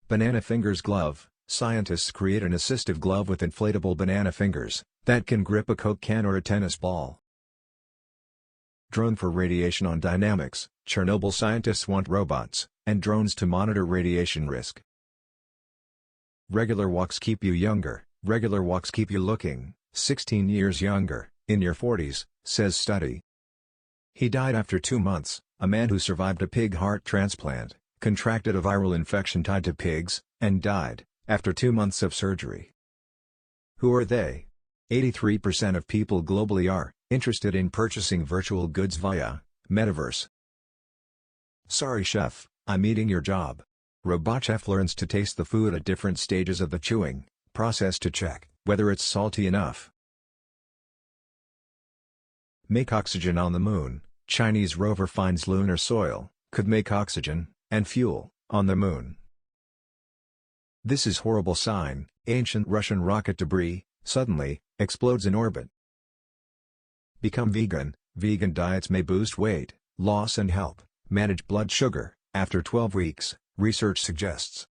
Banana fingers glove. Scientists create an assistive glove with inflatable banana fingers that can grip a Coke can or a tennis ball. Drone for radiation on dynamics. Chernobyl scientists want robots and drones to monitor radiation risk. Regular walks keep you younger. Regular walks keep you looking 16 years younger, in your 40s, says study. He died after 2 months. A man who survived a pig heart transplant contracted a viral infection tied to pigs and died after 2 months of surgery. Who are they? 83% of people globally are interested in purchasing virtual goods via metaverse. Sorry chef, I'm eating your job. Robot chef learns to taste the food at different stages of the chewing process to check whether it's salty enough. Make oxygen on the moon. Chinese rover finds lunar soil could make oxygen and fuel on the moon. This is horrible sign. Ancient Russian rocket debris suddenly explodes in orbit. Become vegan. Vegan diets may boost weight loss and help manage blood sugar after 12 weeks, research suggests.